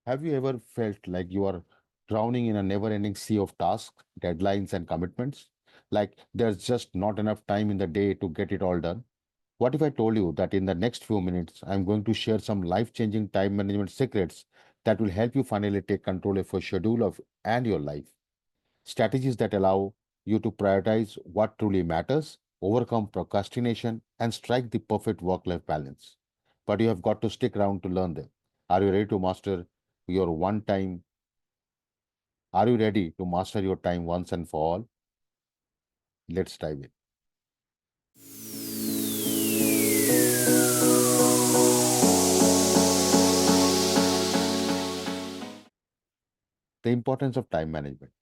Have you ever felt like you are drowning in a never ending sea of tasks, deadlines, and commitments? Like there's just not enough time in the day to get it all done? What if I told you that in the next few minutes, I'm going to share some life changing time management secrets that will help you finally take control of your schedule of, and your life? Strategies that allow you to prioritize what truly matters, overcome procrastination, and strike the perfect work life balance. But you have got to stick around to learn them. Are you ready to master your one time? Are you ready to master your time once and for all? Let's dive in. The importance of time management.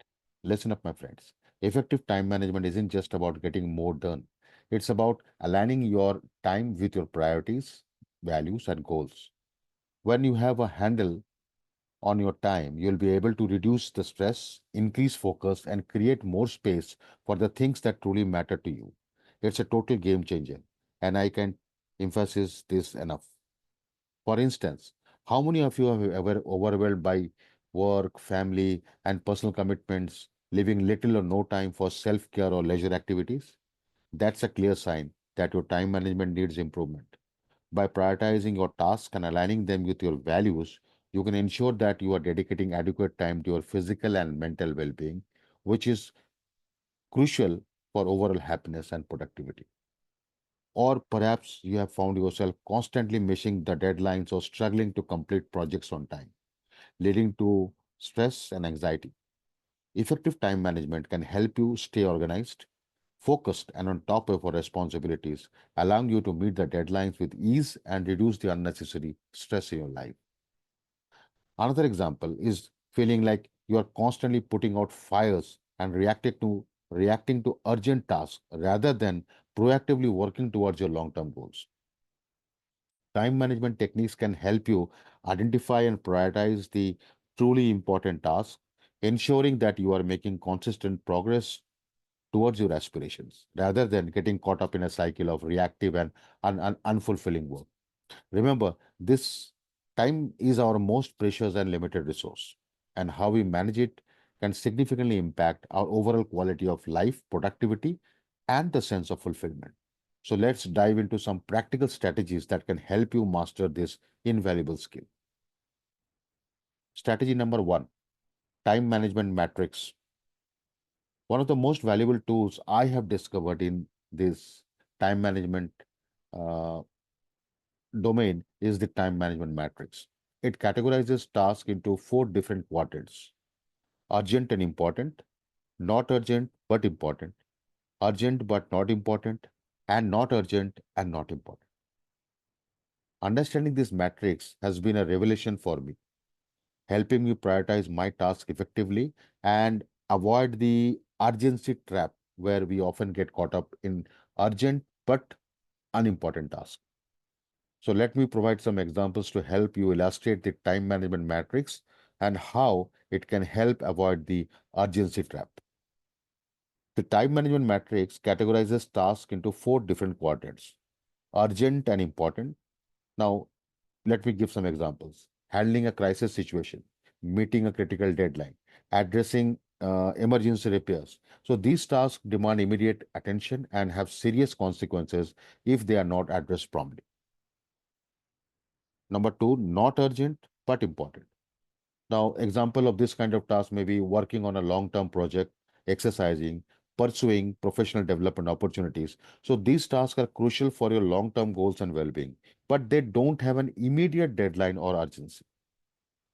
Listen up, my friends. Effective time management isn't just about getting more done, it's about aligning your time with your priorities, values, and goals. When you have a handle on your time, you'll be able to reduce the stress, increase focus, and create more space for the things that truly matter to you. It's a total game changer, and I can emphasize this enough. For instance, how many of you have ever overwhelmed by work, family, and personal commitments, leaving little or no time for self care or leisure activities? That's a clear sign that your time management needs improvement. By prioritizing your tasks and aligning them with your values, you can ensure that you are dedicating adequate time to your physical and mental well being, which is crucial for overall happiness and productivity. Or perhaps you have found yourself constantly missing the deadlines or struggling to complete projects on time, leading to stress and anxiety. Effective time management can help you stay organized, focused, and on top of your responsibilities, allowing you to meet the deadlines with ease and reduce the unnecessary stress in your life. Another example is feeling like you are constantly putting out fires and reacting to urgent tasks rather than proactively working towards your long-term goals. Time management techniques can help you identify and prioritize the truly important tasks, ensuring that you are making consistent progress towards your aspirations rather than getting caught up in a cycle of reactive and unfulfilling work. Remember, this time is our most precious and limited resource, and how we manage it can significantly impact our overall quality of life, productivity, and the sense of fulfillment. So, let's dive into some practical strategies that can help you master this invaluable skill. Strategy number one: time management matrix. One of the most valuable tools I have discovered in this time management uh, domain is the time management matrix. It categorizes tasks into four different quadrants: urgent and important, not urgent but important, urgent but not important, and not urgent and not important. Understanding this matrix has been a revelation for me, helping me prioritize my tasks effectively and avoid the urgency trap where we often get caught up in urgent but unimportant tasks. So let me provide some examples to help you illustrate the time management matrix and how it can help avoid the urgency trap. The time management matrix categorizes tasks into four different quadrants: urgent and important. Now, let me give some examples: handling a crisis situation, meeting a critical deadline, addressing emergency repairs. So, these tasks demand immediate attention and have serious consequences if they are not addressed promptly. Number two, not urgent but important. Now, example of this kind of task may be working on a long-term project, exercising, pursuing professional development opportunities. So these tasks are crucial for your long-term goals and well-being, but they don't have an immediate deadline or urgency.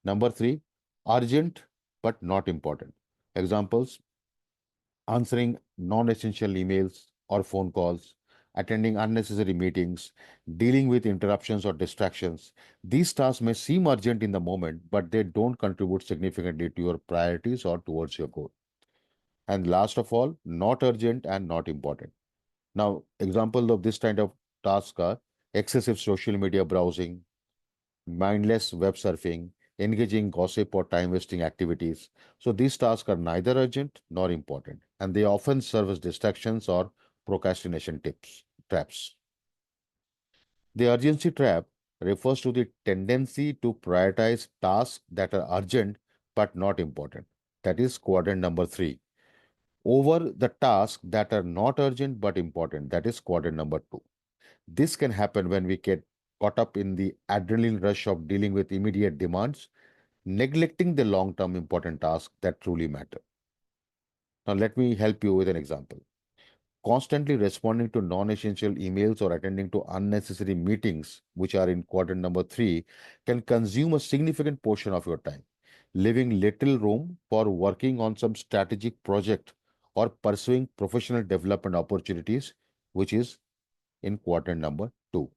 Number three, urgent but not important. Examples: answering non-essential emails or phone calls, attending unnecessary meetings, dealing with interruptions or distractions. These tasks may seem urgent in the moment, but they don't contribute significantly to your priorities or towards your goal. And last of all, not urgent and not important. Now, examples of this kind of tasks are excessive social media browsing, mindless web surfing, engaging gossip or time wasting activities. So these tasks are neither urgent nor important, and they often serve as distractions or procrastination traps. The urgency trap. refers to the tendency to prioritize tasks that are urgent but not important. That is quadrant number three. Over the tasks that are not urgent but important. That is quadrant number two. This can happen when we get caught up in the adrenaline rush of dealing with immediate demands, neglecting the long term important tasks that truly matter. Now, let me help you with an example. Constantly responding to non essential emails or attending to unnecessary meetings, which are in quadrant number three, can consume a significant portion of your time, leaving little room for working on some strategic project or pursuing professional development opportunities, which is in quadrant number two.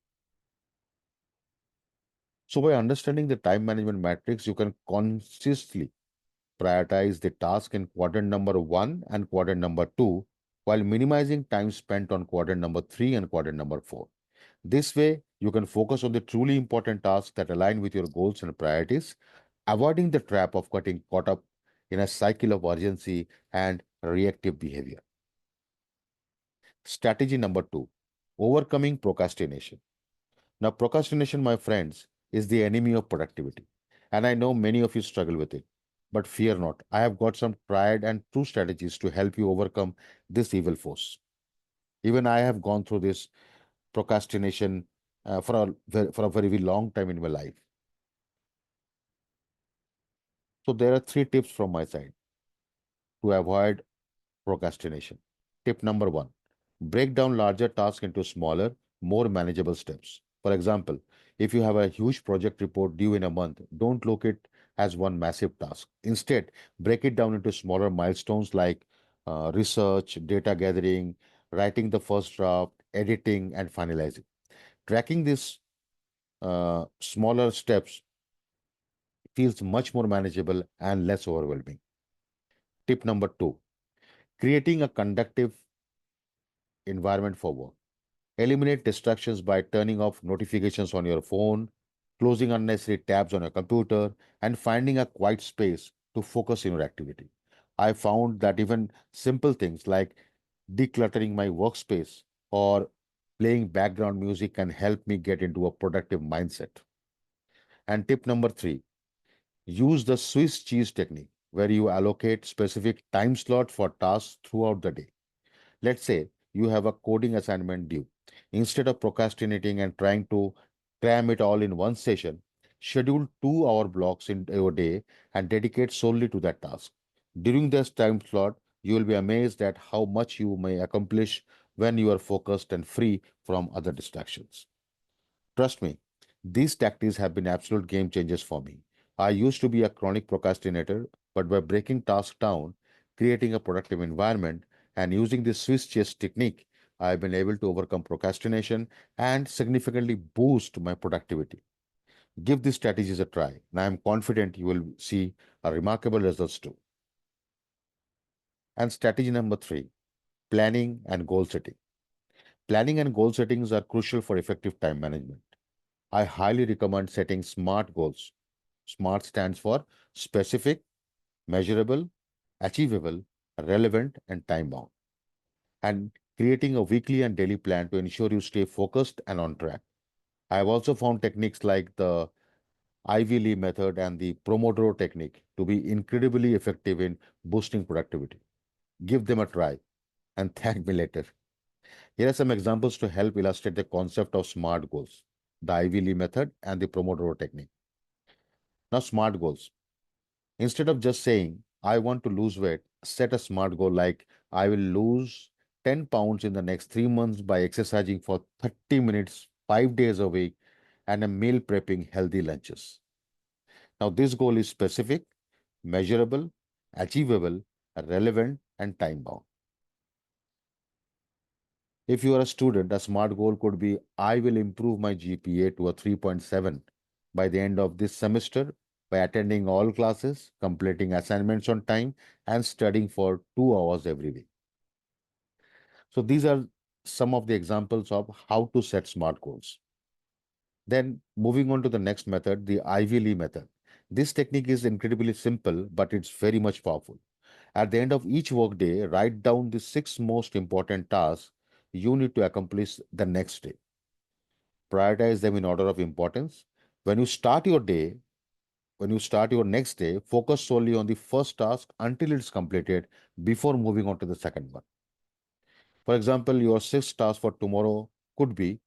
So, by understanding the time management matrix, you can consciously prioritize the task in quadrant number one and quadrant number two while minimizing time spent on quadrant number three and quadrant number four. This way, you can focus on the truly important tasks that align with your goals and priorities, avoiding the trap of getting caught up in a cycle of urgency and reactive behavior. Strategy number two, overcoming procrastination. Now, procrastination, my friends, is the enemy of productivity. And I know many of you struggle with it. But fear not, I have got some tried and true strategies to help you overcome this evil force. Even I have gone through this procrastination for a very long time in my life. So, there are three tips from my side to avoid procrastination. Tip number one, break down larger tasks into smaller, more manageable steps. For example, if you have a huge project report due in a month, don't look it as one massive task. Instead, break it down into smaller milestones like research, data gathering, writing the first draft, editing, and finalizing. Tracking these smaller steps feels much more manageable and less overwhelming. Tip number two, creating a conductive environment for work. Eliminate distractions by turning off notifications on your phone, closing unnecessary tabs on your computer, and finding a quiet space to focus in your activity. I found that even simple things like decluttering my workspace or playing background music can help me get into a productive mindset. And tip number three, use the Swiss cheese technique, where you allocate specific time slot for tasks throughout the day. Let's say you have a coding assignment due. Instead of procrastinating and trying to cram it all in one session, schedule 2 hour blocks in your day and dedicate solely to that task. During this time slot, you will be amazed at how much you may accomplish when you are focused and free from other distractions. Trust me, these tactics have been absolute game changers for me. I used to be a chronic procrastinator, but by breaking tasks down, creating a productive environment, and using the Swiss chess technique, I have been able to overcome procrastination and significantly boost my productivity. Give these strategies a try, and I am confident you will see a remarkable results too. And strategy number three, planning and goal setting. Planning and goal settings are crucial for effective time management. I highly recommend setting SMART goals. SMART stands for specific, measurable, achievable, relevant, and time bound. And creating a weekly and daily plan to ensure you stay focused and on track. I have also found techniques like the Ivy Lee method and the Promodoro technique to be incredibly effective in boosting productivity. Give them a try and thank me later. Here are some examples to help illustrate the concept of SMART goals, the Ivy Lee method and the Promodoro technique. Now, SMART goals. Instead of just saying, I want to lose weight, set a SMART goal like, I will lose 10 pounds in the next 3 months by exercising for 30 minutes, 5 days a week, and a meal prepping healthy lunches. Now, this goal is specific, measurable, achievable, relevant, and time bound. If you are a student, a SMART goal could be, I will improve my GPA to a 3.7 by the end of this semester by attending all classes, completing assignments on time, and studying for 2 hours every week. So these are some of the examples of how to set SMART goals. Then moving on to the next method, the Ivy Lee method. This technique is incredibly simple, but it's very much powerful. At the end of each workday, write down the six most important tasks you need to accomplish the next day. Prioritize them in order of importance. When you start your day, when you start your next day, focus solely on the first task until it's completed before moving on to the second one. For example, your sixth task for tomorrow could be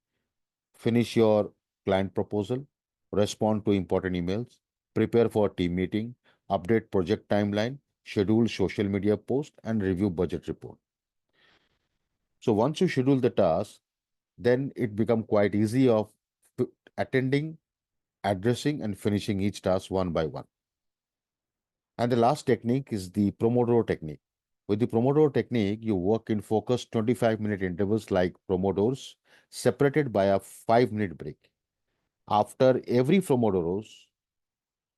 finish your client proposal, respond to important emails, prepare for a team meeting, update project timeline, schedule social media post, and review budget report. So once you schedule the task, then it become quite easy of p- attending, addressing, and finishing each task one by one. And the last technique is the Promodoro technique. With the Promodoro technique, you work in focused 25-minute intervals like Pomodoros, separated by a 5-minute break. After every Pomodoros,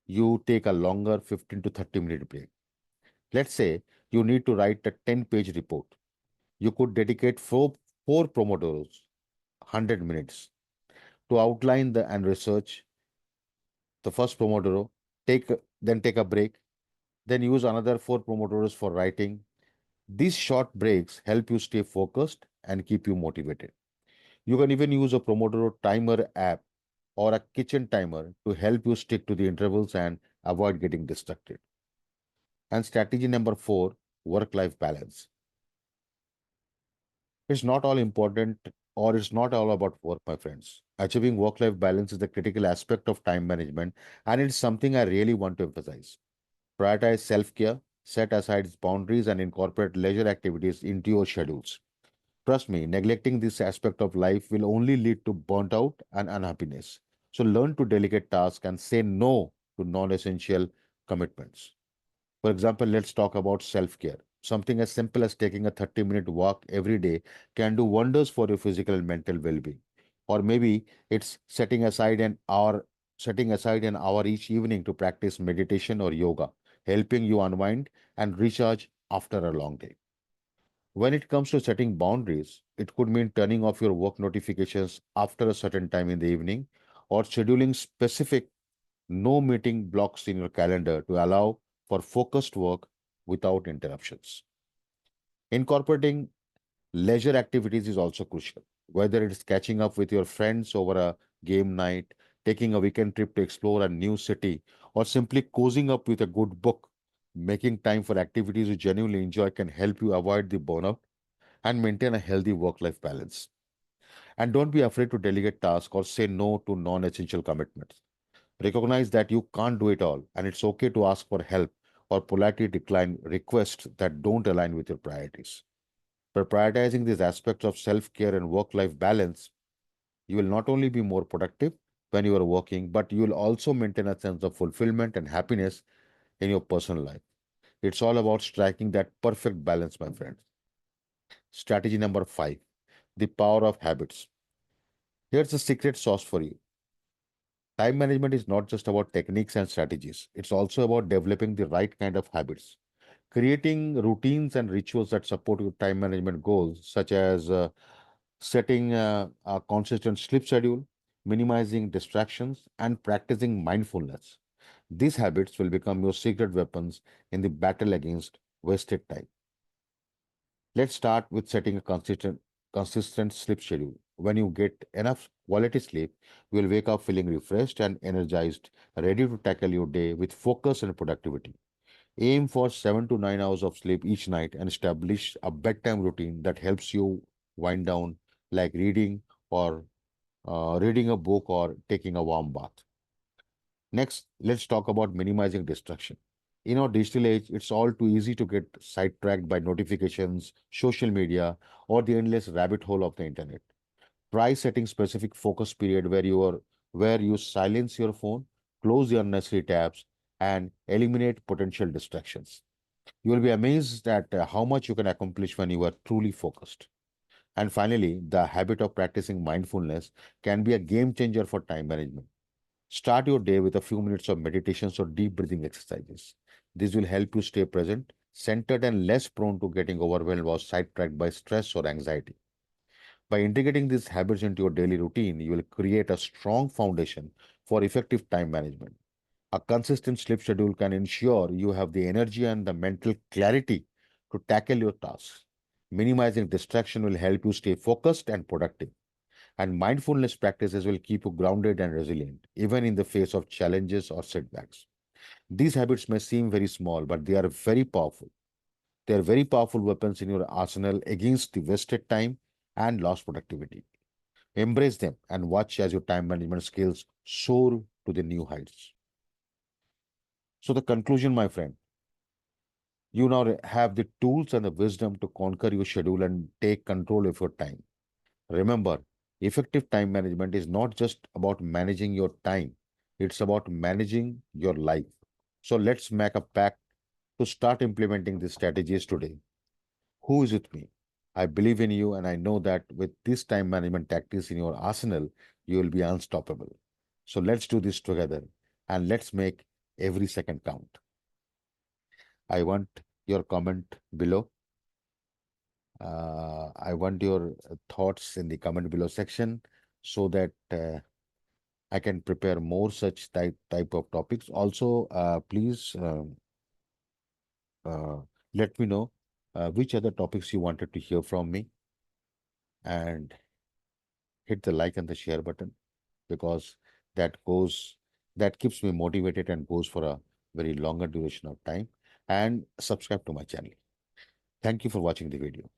you take a longer 15 to 30-minute break. Let's say you need to write a 10-page report. You could dedicate four Pomodoros, 100 minutes, to outline and research the first Pomodoro, then take a break, then use another four Pomodoros for writing. These short breaks help you stay focused and keep you motivated. You can even use a Pomodoro timer app or a kitchen timer to help you stick to the intervals and avoid getting distracted. And strategy number four, work life balance. It's not all important or it's not all about work, my friends. Achieving work life balance is the critical aspect of time management, and it's something I really want to emphasize. Prioritize self care, set aside boundaries, and incorporate leisure activities into your schedules. Trust me, neglecting this aspect of life will only lead to burnt out and unhappiness. So learn to delegate tasks and say no to non essential commitments. For example, let's talk about self care. Something as simple as taking a 30-minute walk every day can do wonders for your physical and mental well being. Or maybe it's setting aside an hour each evening to practice meditation or yoga, helping you unwind and recharge after a long day. When it comes to setting boundaries, it could mean turning off your work notifications after a certain time in the evening or scheduling specific no meeting blocks in your calendar to allow for focused work without interruptions. Incorporating leisure activities is also crucial, whether it's catching up with your friends over a game night, taking a weekend trip to explore a new city, or simply cozying up with a good book. Making time for activities you genuinely enjoy can help you avoid the burnout and maintain a healthy work life balance. And don't be afraid to delegate tasks or say no to non essential commitments. Recognize that you can't do it all, and it's okay to ask for help or politely decline requests that don't align with your priorities. By prioritizing these aspects of self care and work life balance, you will not only be more productive when you are working, but you will also maintain a sense of fulfillment and happiness in your personal life. It's all about striking that perfect balance, my friends. Strategy number five, the power of habits. Here's a secret sauce for you. Time management is not just about techniques and strategies, it's also about developing the right kind of habits. Creating routines and rituals that support your time management goals, such as setting a consistent sleep schedule, minimizing distractions, and practicing mindfulness. These habits will become your secret weapons in the battle against wasted time. Let's start with setting a consistent sleep schedule. When you get enough quality sleep, you will wake up feeling refreshed and energized, ready to tackle your day with focus and productivity. Aim for 7 to 9 hours of sleep each night and establish a bedtime routine that helps you wind down, like or reading a book or taking a warm bath. Next, let's talk about minimizing distraction. In our digital age, it's all too easy to get sidetracked by notifications, social media, or the endless rabbit hole of the internet. Try setting specific focus period where you silence your phone, close the unnecessary tabs, and eliminate potential distractions. You will be amazed at how much you can accomplish when you are truly focused. And finally, the habit of practicing mindfulness can be a game changer for time management. Start your day with a few minutes of meditations or deep breathing exercises. This will help you stay present, centered, and less prone to getting overwhelmed or sidetracked by stress or anxiety. By integrating these habits into your daily routine, you will create a strong foundation for effective time management. A consistent sleep schedule can ensure you have the energy and the mental clarity to tackle your tasks. Minimizing distraction will help you stay focused and productive. And mindfulness practices will keep you grounded and resilient, even in the face of challenges or setbacks. These habits may seem very small, but they are very powerful. They are very powerful weapons in your arsenal against the wasted time and lost productivity. Embrace them and watch as your time management skills soar to the new heights. So, the conclusion, my friend, you now have the tools and the wisdom to conquer your schedule and take control of your time. Remember, effective time management is not just about managing your time, it's about managing your life. So, let's make a pact to start implementing these strategies today. Who is with me? I believe in you, and I know that with this time management tactics in your arsenal, you will be unstoppable. So let's do this together and let's make every second count. I want your comment below. I want your thoughts in the comment below section so that I can prepare more such type of topics. Also, please uh, let me know which other topics you wanted to hear from me, and hit the like and the share button because that goes that keeps me motivated and goes for a very longer duration of time. And subscribe to my channel. Thank you for watching the video.